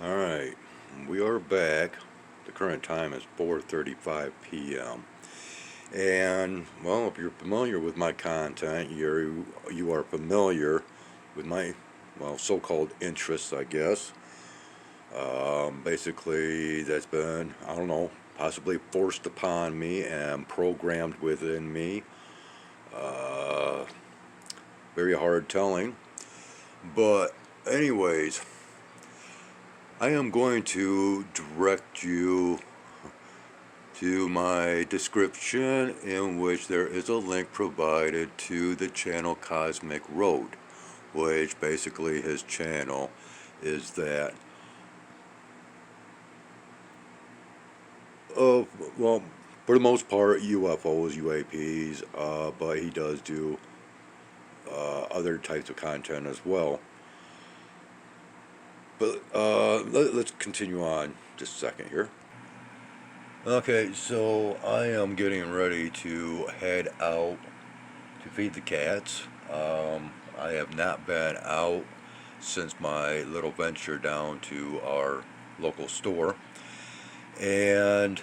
Alright, we are back. The current time is 4:35 p.m. And, well, if you're familiar with my content, you are familiar with my, well, so-called interests, I guess. Basically, that's been, I don't know, possibly forced upon me and programmed within me. Uh, Very hard telling. But, anyways, I am going to direct you to my description, in which there is a link provided to the channel Cosmic Road, which basically his channel is that of, well, for the most part, UFOs, UAPs, but he does do other types of content as well. But let's continue on just a second here. Okay, so I am getting ready to head out to feed the cats. I have not been out since my little venture down to our local store. And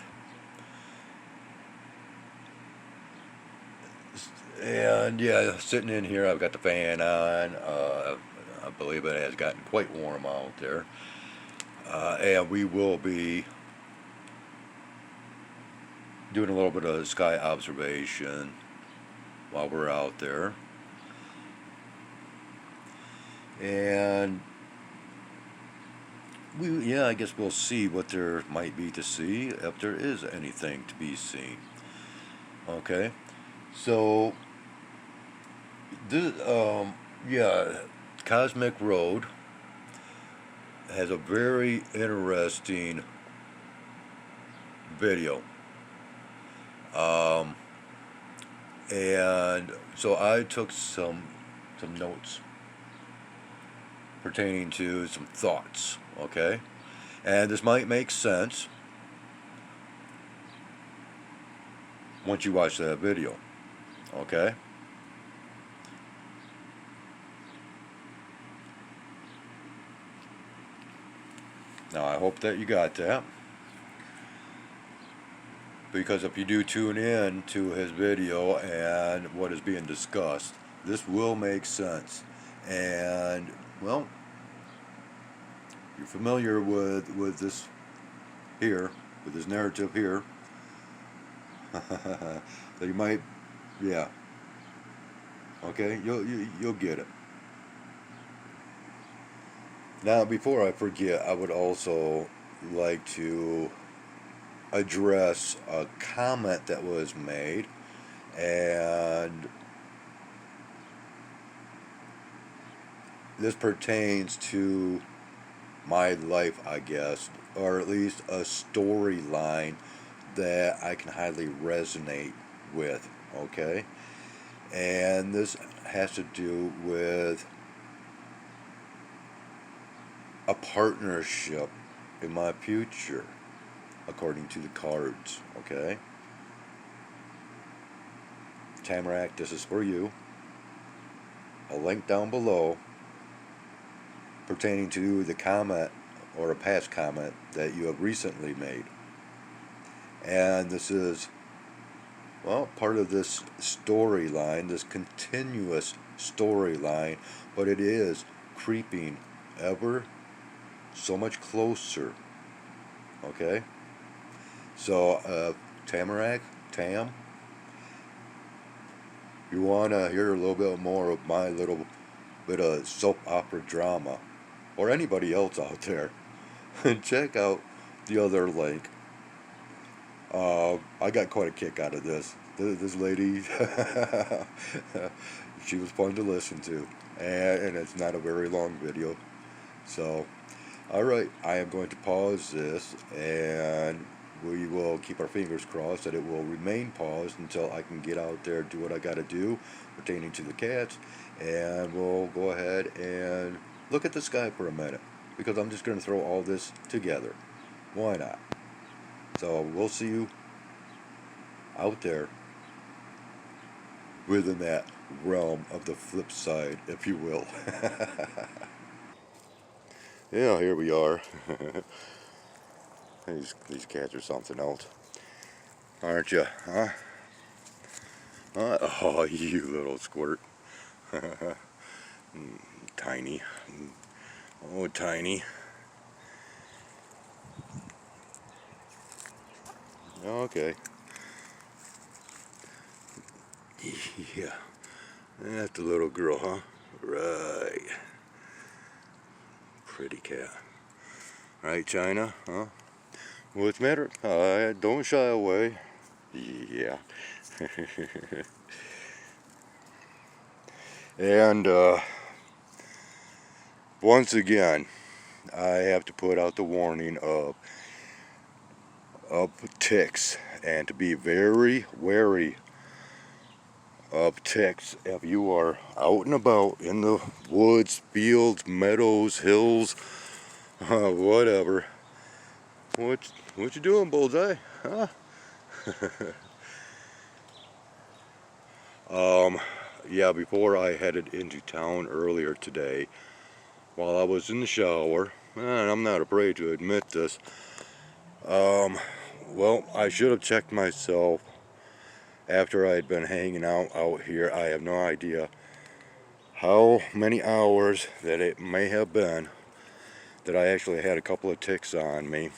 yeah, sitting in here, I've got the fan on. I believe it has gotten quite warm out there. And we will be doing a little bit of sky observation while we're out there. And I guess we'll see what there might be to see, if there is anything to be seen. Okay, so this, Cosmic Road has a very interesting video. And so I took some notes pertaining to some thoughts, okay? And this might make sense once you watch that video, okay? Now I hope that you got that, because if you do tune in to his video and what is being discussed, this will make sense. And, well, you're familiar with this here, with this narrative here. So you might, yeah. Okay, you'll get it. Now, before I forget, I would also like to address a comment that was made, and this pertains to my life, I guess, or at least a storyline that I can highly resonate with, okay? And this has to do with a partnership in my future, according to the cards, okay? Tamarack, this is for you. A link down below pertaining to the comment or a past comment that you have recently made. And this is, well, part of this storyline, this continuous storyline, but it is creeping ever so much closer. Okay? So, Tamarack, Tam, you want to hear a little bit more of my little bit of soap opera drama, or anybody else out there, check out the other link. I got quite a kick out of this. This lady, she was fun to listen to, and it's not a very long video. So, alright, I am going to pause this, and we will keep our fingers crossed that it will remain paused until I can get out there, do what I got to do pertaining to the cats, and we'll go ahead and look at the sky for a minute, because I'm just going to throw all this together. Why not? So we'll see you out there within that realm of the flip side, if you will. Yeah, here we are. These cats are something else, aren't you? Huh? Oh, you little squirt. Tiny. Oh, tiny. Okay. Yeah. That's the little girl, huh? Right. Pretty cat. Right, China? Huh? What's the matter? Don't shy away. Yeah. And once again, I have to put out the warning of ticks, and to be very wary of ticks if you are out and about in the woods, fields, meadows, hills, whatever. What you doing, Bullseye? Huh? um, yeah, before I headed into town earlier today, while I was in the shower, and I'm not afraid to admit this, well, I should have checked myself after I had been hanging out here. I have no idea how many hours that it may have been that I actually had a couple of ticks on me,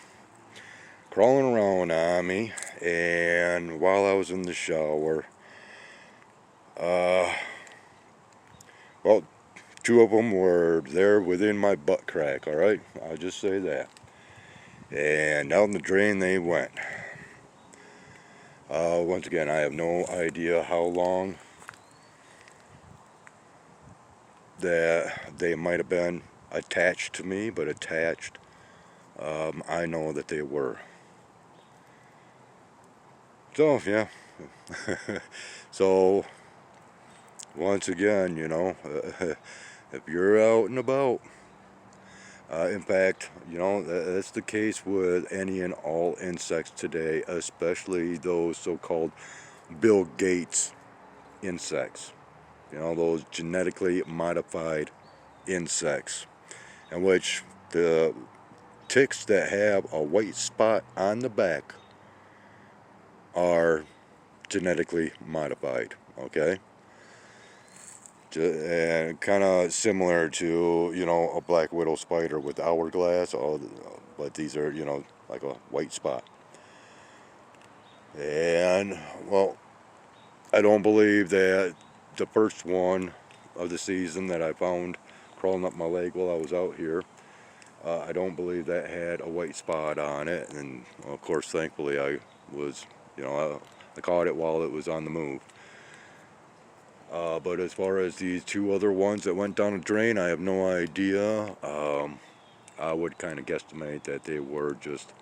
crawling around on me, and while I was in the shower, uh, well, two of them were there within my butt crack, alright? I'll just say that. And down the drain they went. Once again, I have no idea how long that they might have been attached to me, but attached, I know that they were. So, yeah. So, once again, you know, if you're out and about, in fact, you know, that's the case with any and all insects today, especially those so-called Bill Gates insects. You know, those genetically modified insects, in which the ticks that have a white spot on the back are genetically modified, okay? And kind of similar to, you know, a black widow spider with hourglass, but these are, you know, like a white spot. And, well, I don't believe that the first one of the season that I found crawling up my leg while I was out here, I don't believe that had a white spot on it. And, well, of course, thankfully I was, you know, I caught it while it was on the move. But as far as these two other ones that went down the drain, I have no idea. I would kind of guesstimate that they were just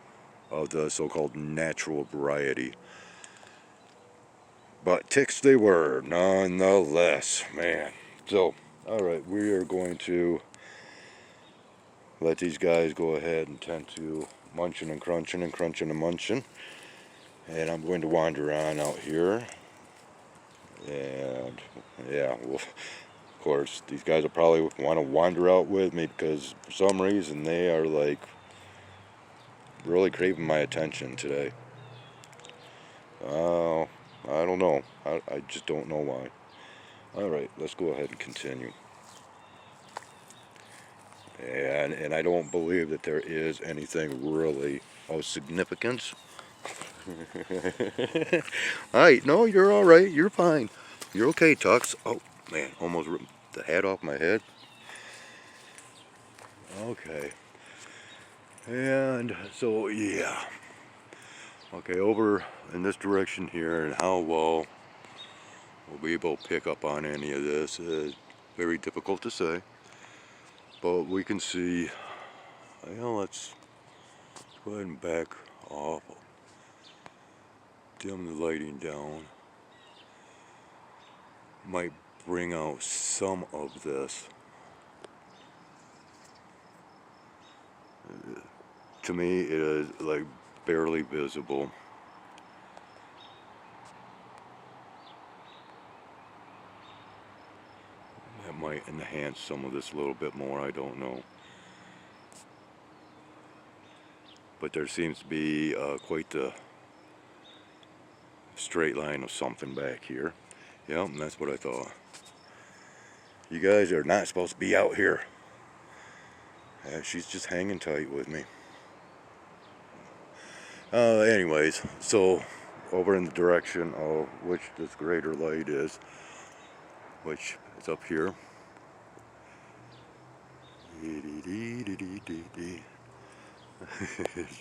of the so-called natural variety. But ticks they were, nonetheless, man. So, alright, we are going to let these guys go ahead and tend to munching and crunching and crunching and munching. And I'm going to wander on out here. And, yeah, well, of course, these guys will probably want to wander out with me because for some reason they are like really craving my attention today. I don't know. I just don't know why. Alright, let's go ahead and continue. And I don't believe that there is anything really of significance. Alright, no, you're alright. You're fine. You're okay, Tux. Oh, man, almost ripped the hat off my head. Okay. And so, yeah. Okay, over in this direction here, and how well we'll be able to pick up on any of this is very difficult to say. But we can see, you know, let's go ahead and back off, dim the lighting down. Might bring out some of this. To me, it is like barely visible. That might enhance some of this a little bit more, I don't know. but there seems to be quite the straight line of something back here. Yep, and that's what I thought. You guys are not supposed to be out here. She's just hanging tight with me. Anyways, so over in the direction of which this greater light is, which is up here.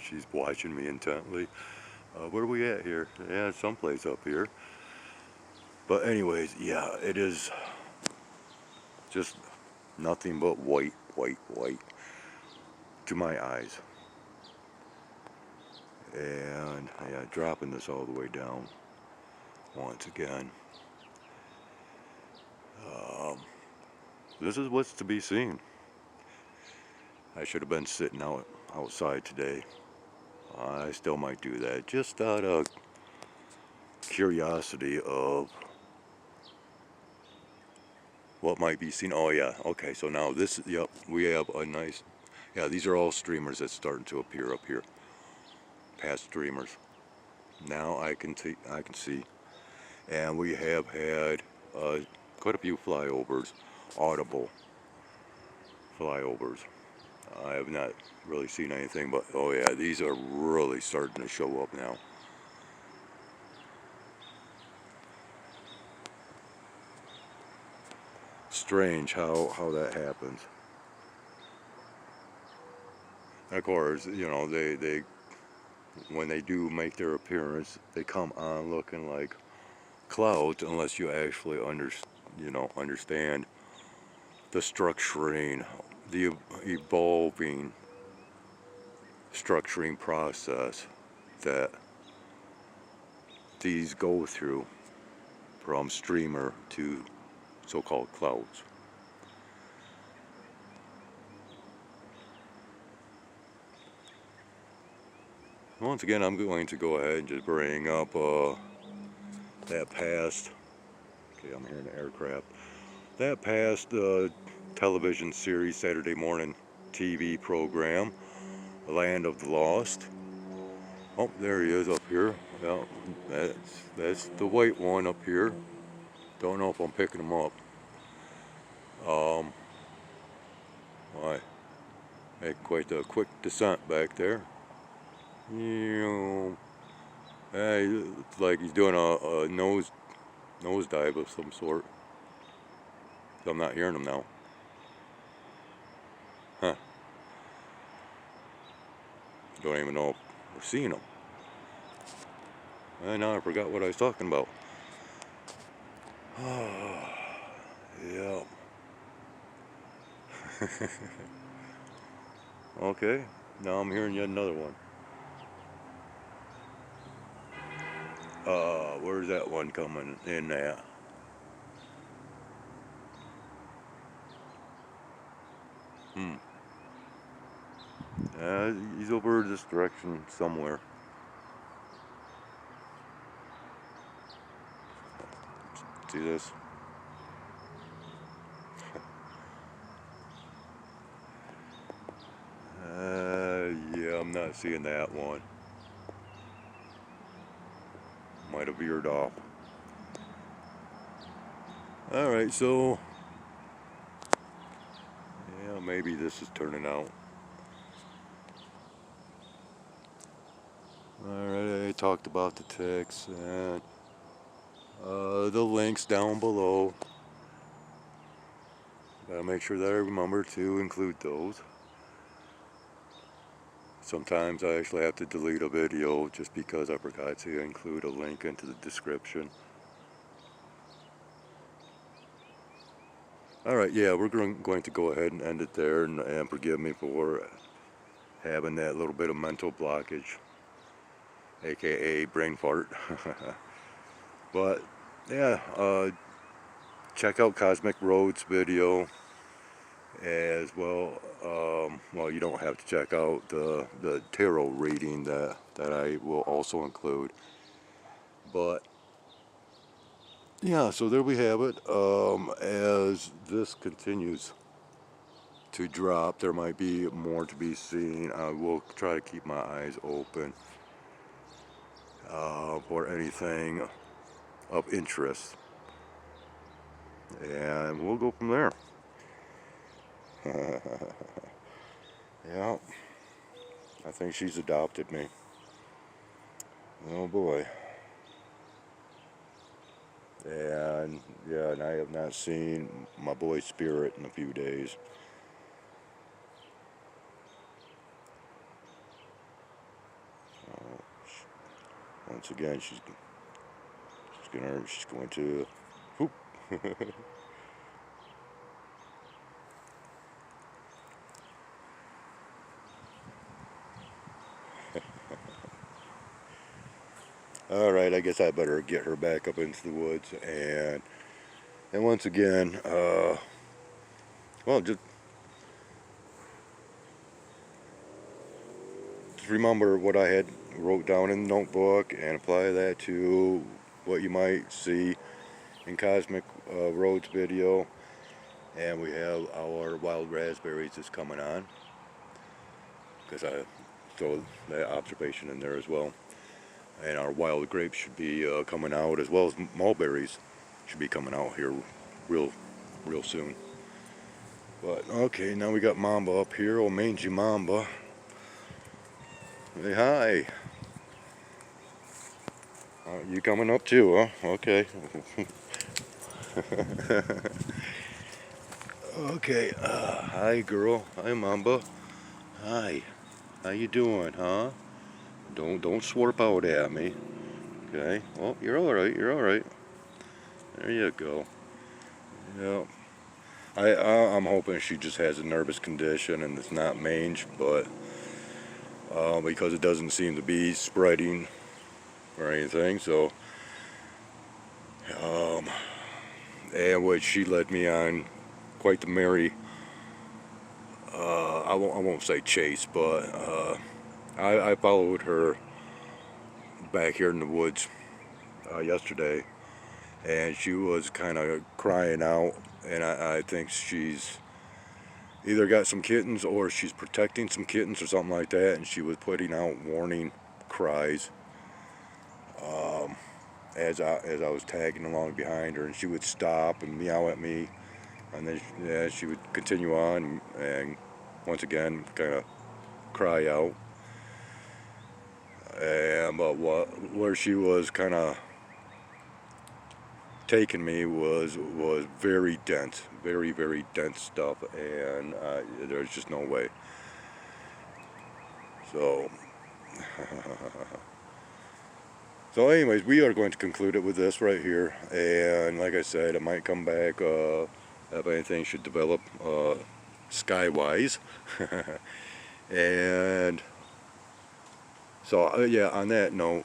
She's watching me intently. Where are we at here? Yeah, someplace up here. But anyways, yeah, it is just nothing but white, white, white to my eyes. And yeah, dropping this all the way down once again. This is what's to be seen. I should have been sitting outside today. I still might do that, just out of curiosity of what might be seen. Oh yeah, okay, so now this, yep, we have a nice, yeah, these are all streamers that's starting to appear up here. Past streamers. Now I can see, and we have had quite a few flyovers, audible flyovers. I have not really seen anything, but oh yeah, these are really starting to show up now. Strange how that happens. And of course, you know, they when they do make their appearance, they come on looking like clouds, unless you actually understand the structuring, the evolving structuring process that these go through from streamer to so-called clouds. Once again, I'm going to go ahead and just bring up that past, okay, I'm hearing an aircraft, that past television series, Saturday morning TV program, Land of the Lost. Oh, there he is up here. Well, that's the white one up here. Don't know if I'm picking him up. I make quite a quick descent back there. It's like he's doing a nose dive of some sort. So I'm not hearing him now. Huh. Don't even know if we're seeing him. And now I forgot what I was talking about. Yeah. Okay, now I'm hearing yet another one. Where's that one coming in at? He's over this direction somewhere. See this? Yeah, I'm not seeing that one. Might have veered off. Alright, so yeah, maybe this is turning out. Alright, I talked about the ticks and the links down below. Gotta make sure that I remember to include those. Sometimes I actually have to delete a video just because I forgot to include a link into the description. Alright, yeah, we're going to go ahead and end it there, and forgive me for having that little bit of mental blockage, aka brain fart. But yeah, check out Cosmic Road's video as well. Well, you don't have to check out the tarot reading that I will also include. But yeah, so there we have it. As this continues to drop. There might be more to be seen. I will try to keep my eyes open for anything of interest, and we'll go from there. Yeah, I think she's adopted me. Oh boy. And yeah, and I have not seen my boy Spirit in a few days. Once again, she's going to whoop. All right, I guess I better get her back up into the woods, and once again, well, just remember what I had wrote down in the notebook and apply that to what you might see in Cosmic Roads video. And we have our wild raspberries is coming on, because I throw that observation in there as well. And our wild grapes should be coming out, as well as mulberries should be coming out here real soon. But okay, now we got Mamba up here, old mangy Mamba. Hey, hi. You coming up too, huh? Okay. Okay, hi girl. Hi Mamba. Hi. How you doing, huh? Don't swarp out at me. Okay. Oh, you're all right. You're all right. There you go. Yeah. I'm hoping she just has a nervous condition and it's not mange, but because it doesn't seem to be spreading or anything. So, and what she led me on quite the merry. I won't say chase, but I followed her back here in the woods yesterday, and she was kind of crying out, and I think she's either got some kittens or she's protecting some kittens or something like that, and she was putting out warning cries as I was tagging along behind her, and she would stop and meow at me, and then she would continue on and once again kind of cry out. And but where she was kind of taking me was very dense, very dense stuff, and there's just no way. So so anyways, we are going to conclude it with this right here, and like I said, it might come back if anything should develop skywise. And so yeah, on that note,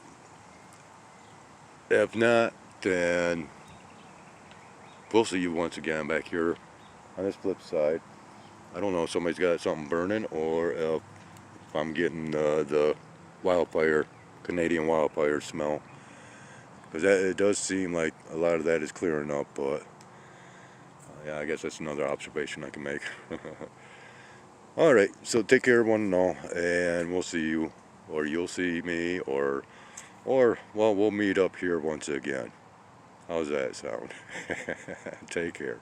if not, then we'll see you once again back here on this flip side. I don't know if somebody's got something burning, or if I'm getting the wildfire, Canadian wildfire smell, because it does seem like a lot of that is clearing up, but yeah, I guess that's another observation I can make. Alright, so take care everyone and all, and we'll see you, or you'll see me, or well, we'll meet up here once again. How's that sound? Take care.